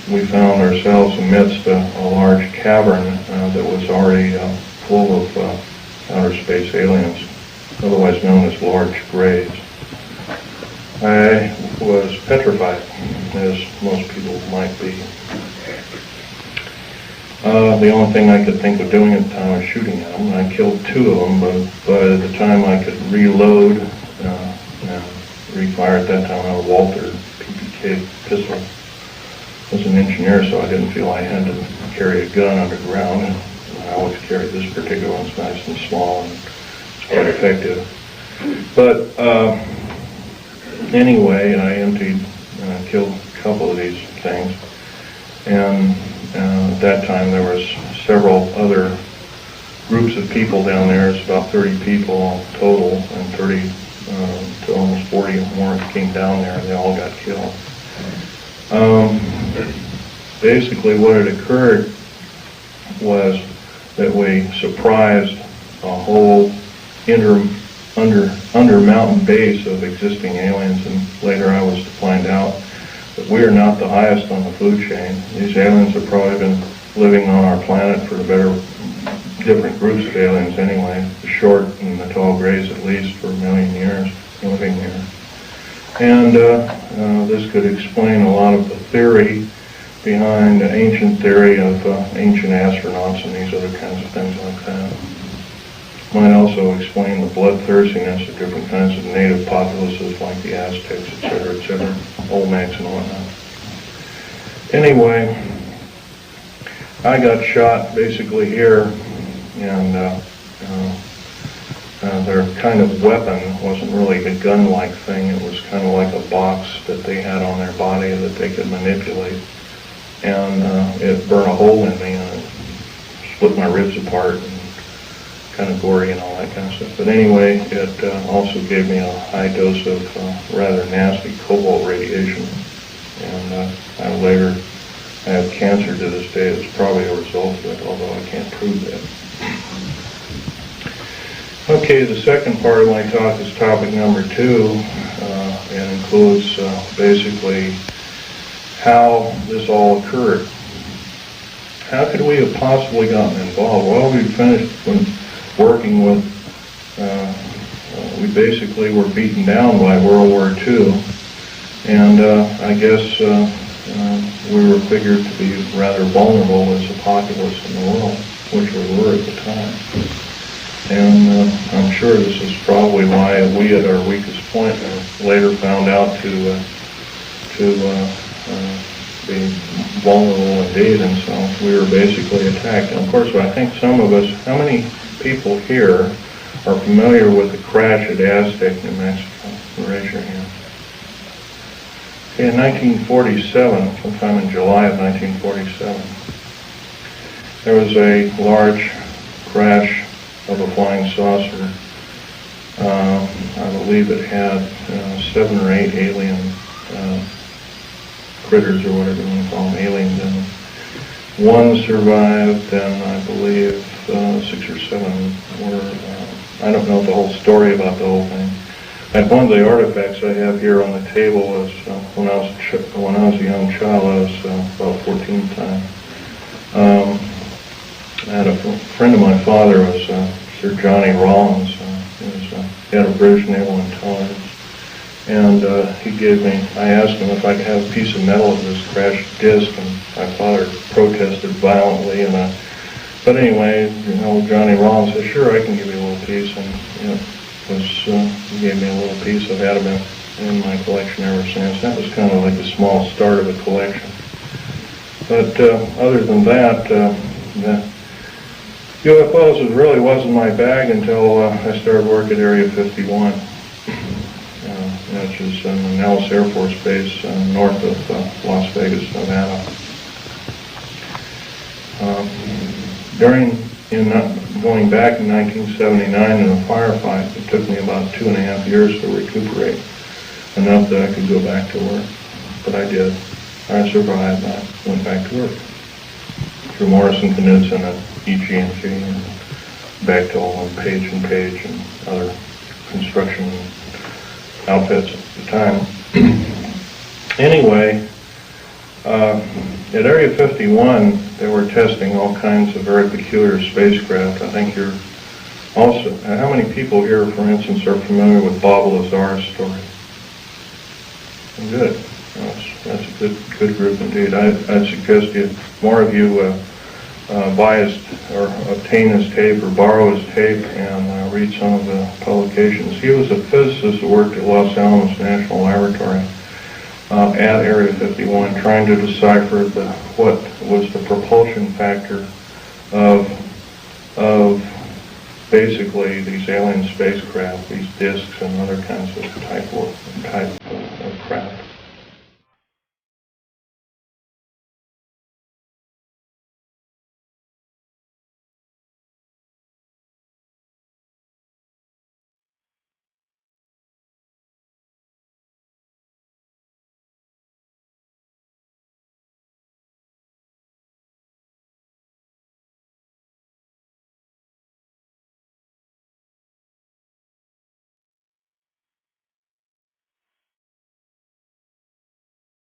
we found ourselves amidst a large cavern that was already full of outer space aliens, otherwise known as large grays. I was petrified, as most people might be. The only thing I could think of doing at the time was shooting at them. I killed 2 of them, but by the time I could reload and refire at that time, I had a Walter PPK pistol. I was an engineer, so I didn't feel I had to carry a gun underground. And I always carried this particular one. It's nice and small, and it's quite effective. But anyway, I emptied and killed a couple of these things. And at that time, there was several other groups of people down there. It's about 30 people total, and 30 to almost 40 more came down there, and they all got killed. Basically, what had occurred was that we surprised a whole under mountain base of existing aliens, and later I was to find out that we are not the highest on the food chain. These aliens have probably been living on our planet for different groups of aliens anyway, the short and the tall grays at least, for 1 million years living here. And this could explain a lot of the theory behind the ancient theory of ancient astronauts and these other kinds of things like that. Might also explain the bloodthirstiness of different kinds of native populaces like the Aztecs, etc., Olmecs and whatnot. Anyway, I got shot basically here, and their kind of weapon wasn't really a gun-like thing. It was kind of like a box that they had on their body that they could manipulate. And it burned a hole in me, and it split my ribs apart, and kind of gory and all that kind of stuff. But anyway, it also gave me a high dose of rather nasty cobalt radiation. And I have cancer to this day. It's probably a result of it, although I can't prove that. Okay, the second part of my talk is topic number 2, and includes basically how this all occurred. How could we have possibly gotten involved? Well, we finished working with, we basically were beaten down by World War II, and I guess we were figured to be rather vulnerable as a populace in the world, which we were at the time. And I'm sure this is probably why we, at our weakest point, later found out to be vulnerable indeed, and so we were basically attacked. And of course, I think some of us, how many people here are familiar with the crash at Aztec, New Mexico? Raise your hand. Okay, in 1947, sometime in July of 1947, there was a large crash of a flying saucer. I believe it had 7 or 8 alien critters, or whatever you want to call them, aliens in them. 1 survived, and I believe 6 or 7 were, I don't know the whole story about the whole thing. And one of the artifacts I have here on the table was when I was a young child. I was about 14 at the time. I had a friend of my father was Sir Johnny Rawlins. He had a British Naval Intelligence. And he gave me, I asked him if I could have a piece of metal of this crashed disc, and my father protested violently. But anyway, Johnny Rollins said, "Sure, I can give you a little piece," and he gave me a little piece. I've had them in my collection ever since. That was kind of like the small start of a collection. But other than that, UFOs really wasn't my bag until I started work at Area 51. Which is in the Nellis Air Force Base north of Las Vegas, Nevada. Going back in 1979 in a firefight, it took me about 2.5 years to recuperate, enough that I could go back to work. But I did. I survived. I went back to work through Morrison Knudsen and EG&G, and back to all of Page and Page and other construction outfits at the time. Anyway, At Area 51, they were testing all kinds of very peculiar spacecraft. I think you're also, how many people here, for instance, are familiar with Bob Lazar's story? Good. That's a good group indeed. I'd suggest more of you buy his, or obtain his tape or borrow his tape and read some of the publications. He was a physicist who worked at Los Alamos National Laboratory at Area 51, trying to decipher what was the propulsion factor of basically these alien spacecraft, these discs and other kinds of type of craft.